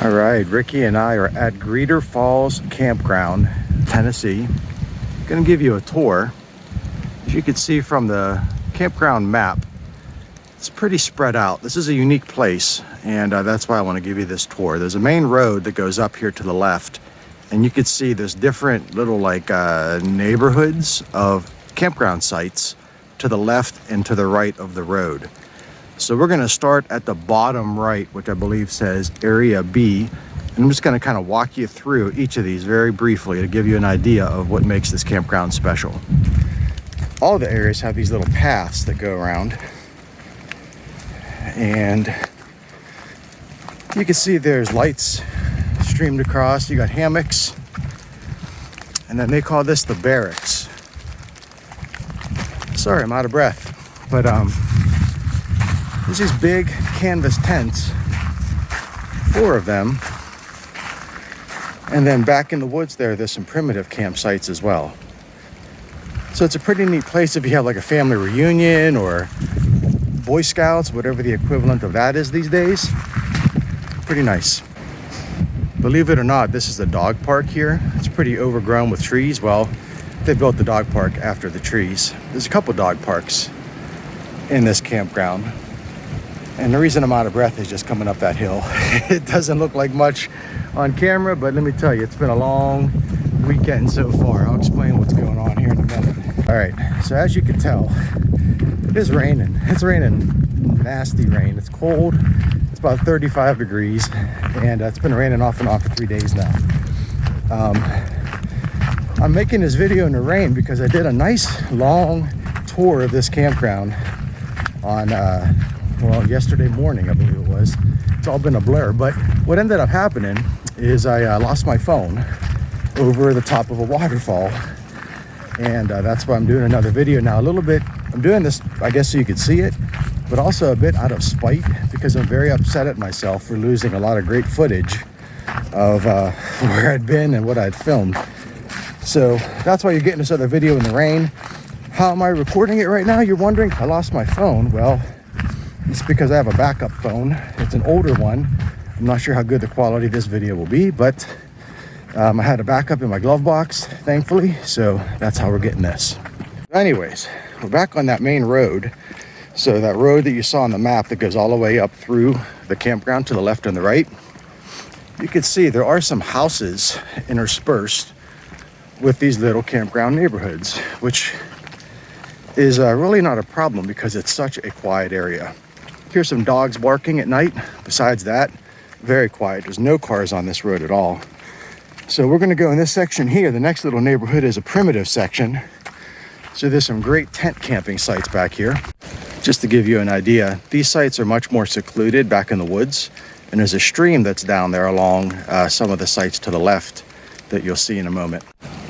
All right, Ricky and I are at Greeter Falls Campground, Tennessee. Gonna give you a tour. As you can see from the campground map, it's pretty spread out. This is a unique place, and that's why I want to give you this tour. There's a main road that goes up here to the left, and you can see there's different little neighborhoods of campground sites to the left and to the right of the road. So we're going to start at the bottom right, which I believe says Area B. And I'm just going to kind of walk you through each of these very briefly to give you an idea of what makes this campground special. All the areas have these little paths that go around. And you can see there's lights streamed across. You got hammocks. And then they call this the barracks. Sorry, I'm out of breath. But there's these big canvas tents, 4 of them. And then back in the woods there's some primitive campsites as well. So it's a pretty neat place if you have like a family reunion or Boy Scouts, whatever the equivalent of that is these days. Pretty nice. Believe it or not, this is the dog park here. It's pretty overgrown with trees. Well, they built the dog park after the trees. There's a couple dog parks in this campground. And the reason I'm out of breath is just coming up that hill. It doesn't look like much on camera, but let me tell you, it's been a long weekend so far. I'll explain what's going on here in a minute. All right, so as you can tell, it is raining. It's raining, nasty rain. It's cold. It's about 35 degrees, and it's been raining off and on for 3 days now. I'm making this video in the rain because I did a nice long tour of this campground on yesterday morning, I believe it was. It's all been a blur, but what ended up happening is I lost my phone over the top of a waterfall, and that's why I'm doing another video now. A little bit, I'm doing this, I guess, so you could see it, but also a bit out of spite because I'm very upset at myself for losing a lot of great footage of where I'd been and what I'd filmed. So that's why you're getting this other video in the rain. How am I recording it right now? You're wondering. I lost my phone. Well, it's because I have a backup phone. It's an older one. I'm not sure how good the quality of this video will be, but I had a backup in my glove box, thankfully, so that's how we're getting this. Anyways, we're back on that main road. So that road that you saw on the map that goes all the way up through the campground to the left and the right, you can see there are some houses interspersed with these little campground neighborhoods, which is really not a problem because it's such a quiet area. Here's some dogs barking at night. Besides that, very quiet. There's no cars on this road at all. So we're going to go in this section here. The next little neighborhood is a primitive section. So there's some great tent camping sites back here. Just to give you an idea, these sites are much more secluded back in the woods. And there's a stream that's down there along some of the sites to the left that you'll see in a moment.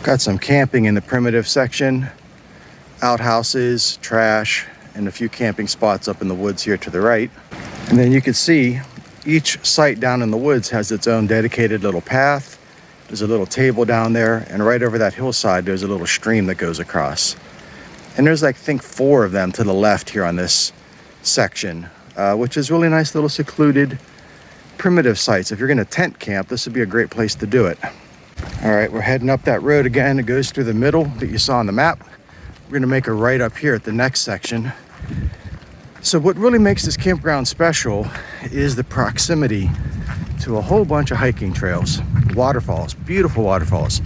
Got some camping in the primitive section. Outhouses, trash, and a few camping spots up in the woods here to the right. And then you can see each site down in the woods has its own dedicated little path. There's a little table down there, and right over that hillside there's a little stream that goes across. And there's, I think, 4 of them to the left here on this section, which is really nice little secluded primitive sites. If you're going to tent camp, this would be a great place to do it. All right, we're heading up that road again. It goes through the middle that you saw on the map. We're going to make a right up here at the next section. So what really makes this campground special is the proximity to a whole bunch of hiking trails, waterfalls, beautiful waterfalls.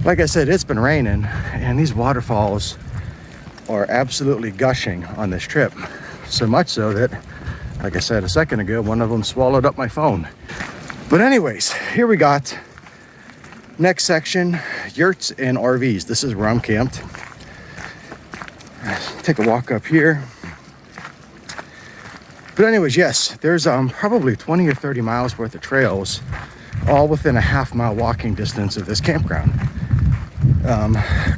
Like I said, it's been raining, and these waterfalls are absolutely gushing on this trip. So much so that, like I said a second ago, one of them swallowed up my phone. But anyways, here we got next section, yurts and RVs. This is where I'm camped. Take a walk up here. But anyways, yes, there's probably 20 or 30 miles worth of trails, all within a half-mile walking distance of this campground.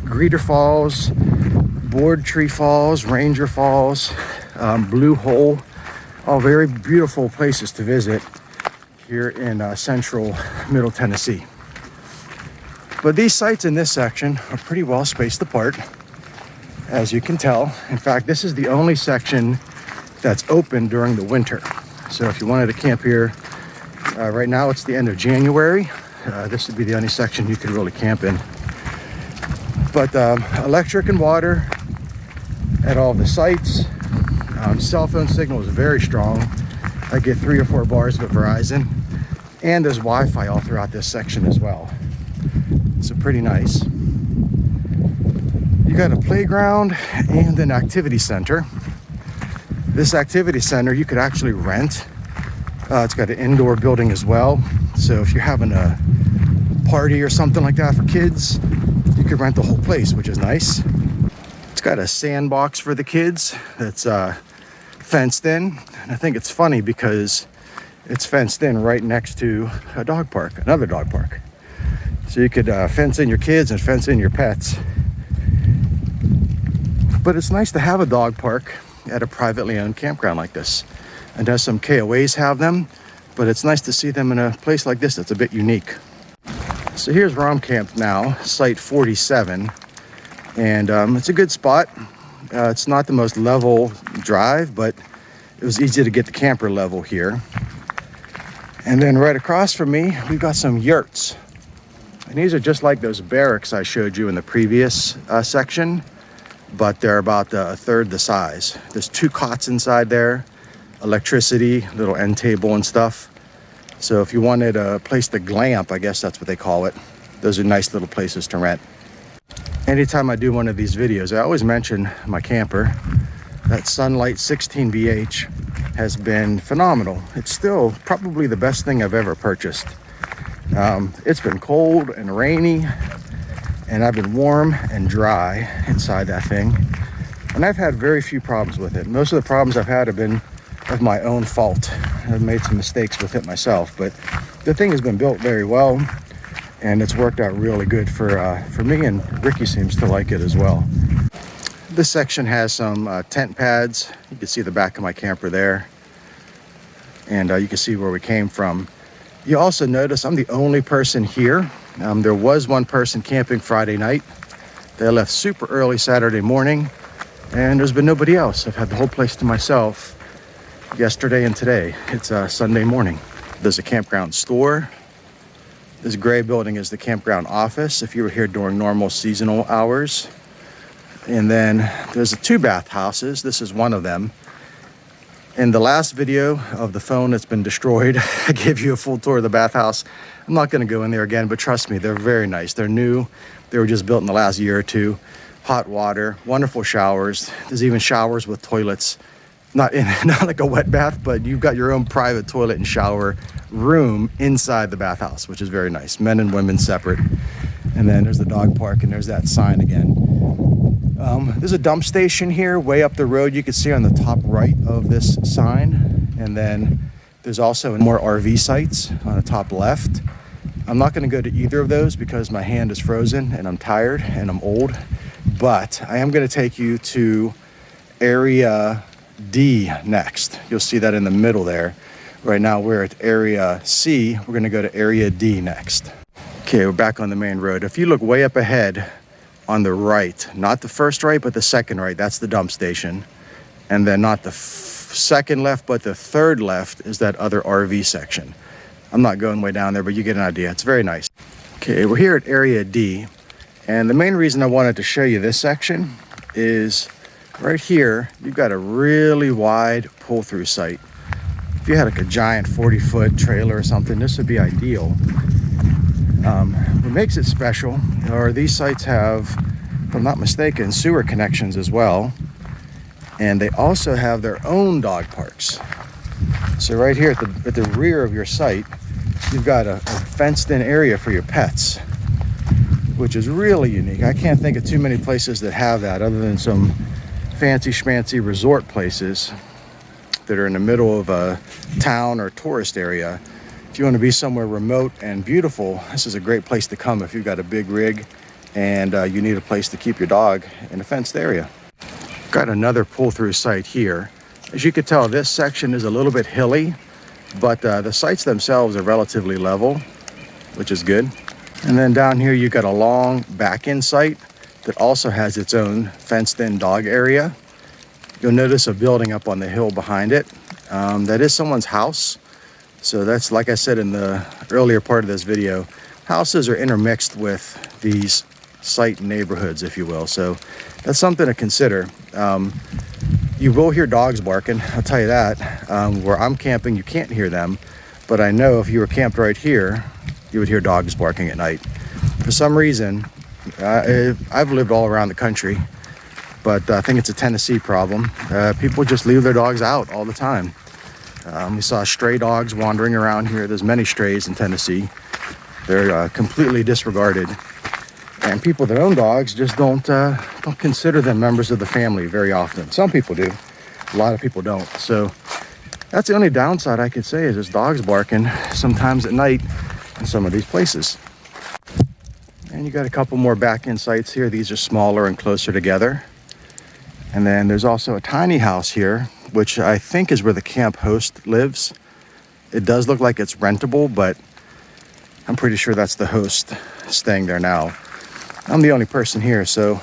Greeter Falls, Board Tree Falls, Ranger Falls, Blue Hole, all very beautiful places to visit here in central Middle Tennessee. But these sites in this section are pretty well spaced apart, as you can tell. In fact, this is the only section that's open during the winter. So if you wanted to camp here Right now it's the end of January. This would be the only section you could really camp in. But electric and water at all the sites. Cell phone signal is very strong. I get 3 or 4 bars with Verizon, and there's Wi-Fi all throughout this section as well. So pretty nice. You got a playground and an activity center. This activity center you could actually rent. It's got an indoor building as well. So if you're having a party or something like that for kids, you could rent the whole place, which is nice. It's got a sandbox for the kids that's fenced in. And I think it's funny because it's fenced in right next to a dog park, another dog park. So you could fence in your kids and fence in your pets. But it's nice to have a dog park at a privately owned campground like this. I know some KOAs have them, but it's nice to see them in a place like this that's a bit unique. So here's where I'm camped now, site 47. And it's a good spot. It's not the most level drive, but it was easy to get the camper level here. And then right across from me, we've got some yurts. And these are just like those barracks I showed you in the previous section, but they're about a third the size. There's 2 cots inside there, electricity, little end table and stuff. So if you wanted a place to glamp, I guess that's what they call it. Those are nice little places to rent. Anytime I do one of these videos, I always mention my camper. That Sunlight 16BH has been phenomenal. It's still probably the best thing I've ever purchased. It's been cold and rainy, and I've been warm and dry inside that thing. And I've had very few problems with it. Most of the problems I've had have been of my own fault. I've made some mistakes with it myself, but the thing has been built very well, and it's worked out really good for me, and Ricky seems to like it as well. This section has some tent pads. You can see the back of my camper there, and you can see where we came from. You also notice I'm the only person here. There was one person camping Friday night. They left super early Saturday morning, and there's been nobody else. I've had the whole place to myself yesterday and today. It's Sunday morning. There's a campground store. This gray building is the campground office if you were here during normal seasonal hours. And then there's 2 bathhouses. This is one of them. In the last video of the phone that's been destroyed, I gave you a full tour of the bathhouse. I'm not going to go in there again, but trust me, they're very nice. They're new. They were just built in the last year or 2. Hot water, wonderful showers. There's even showers with toilets. Not like a wet bath, but you've got your own private toilet and shower room inside the bathhouse, which is very nice. Men and women separate. And then there's the dog park, and there's that sign again. There's a dump station here way up the road. You can see on the top right of this sign. And then there's also more RV sites on the top left. I'm not going to go to either of those because my hand is frozen and I'm tired and I'm old. But I am going to take you to Area D next. You'll see that in the middle there. Right now we're at Area C. We're going to go to Area D next. Okay, we're back on the main road. If you look way up ahead on the right, not the first right, but the second right, that's the dump station. And then not the second left, but the third left is that other RV section. I'm not going way down there, but you get an idea. It's very nice. Okay, we're here at Area D. And the main reason I wanted to show you this section is right here, you've got a really wide pull-through site. If you had like a giant 40-foot trailer or something, this would be ideal. What makes it special are these sites have, if I'm not mistaken, sewer connections as well. And they also have their own dog parks. So right here at the rear of your site, you've got a fenced-in area for your pets, which is really unique. I can't think of too many places that have that other than some fancy schmancy resort places that are in the middle of a town or tourist area. If you want to be somewhere remote and beautiful, this is a great place to come if you've got a big rig and you need a place to keep your dog in a fenced area. Got another pull-through site here. As you can tell, this section is a little bit hilly, but the sites themselves are relatively level, which is good. And then down here, you've got a long back-end site that also has its own fenced-in dog area. You'll notice a building up on the hill behind it. That is someone's house, So that's, like I said in the earlier part of this video, houses are intermixed with these site neighborhoods, if you will. So that's something to consider. You will hear dogs barking, I'll tell you that. Where I'm camping, you can't hear them, but I know if you were camped right here, you would hear dogs barking at night. For some reason, I've lived all around the country, but I think it's a Tennessee problem. People just leave their dogs out all the time. We saw stray dogs wandering around here. There's many strays in Tennessee. They're completely disregarded. And people that own dogs just don't consider them members of the family very often. Some people do, a lot of people don't. So that's the only downside I could say, is there's dogs barking sometimes at night in some of these places. And you got a couple more back-end sites here. These are smaller and closer together. And then there's also a tiny house here, which I think is where the camp host lives. It does look like it's rentable, but I'm pretty sure that's the host staying there now. I'm the only person here, so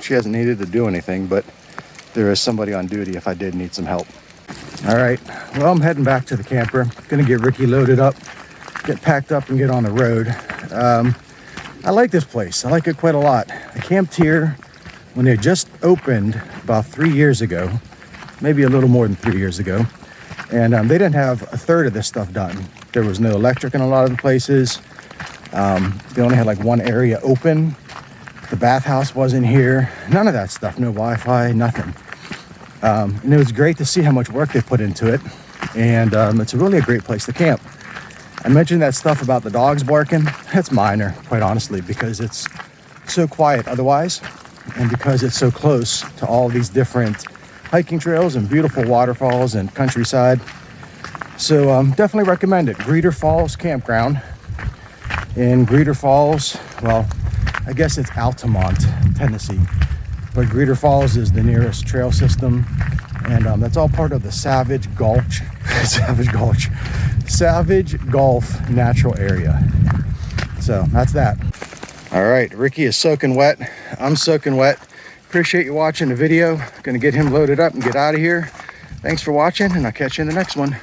she hasn't needed to do anything, but there is somebody on duty if I did need some help. All right, well, I'm heading back to the camper. Gonna get Ricky loaded up, get packed up, and get on the road. I like this place. I like it quite a lot. I camped here when they just opened about 3 years ago, maybe a little more than 3 years ago. And they didn't have a third of this stuff done. There was no electric in a lot of the places. They only had like one area open. The bathhouse wasn't here. None of that stuff. No Wi-Fi, nothing. And it was great to see how much work they put into it. And it's really a great place to camp. I mentioned that stuff about the dogs barking. That's minor, quite honestly, because it's so quiet otherwise. And because it's so close to all these different hiking trails and beautiful waterfalls and countryside. So definitely recommend it. Greeter Falls Campground. In Greeter Falls, well, I guess it's Altamont, Tennessee. But Greeter Falls is the nearest trail system. And that's all part of the Savage Gulch, Savage Gulf Natural Area. So that's that. All right, Ricky is soaking wet. I'm soaking wet. Appreciate you watching the video. Gonna get him loaded up and get out of here. Thanks for watching, and I'll catch you in the next one.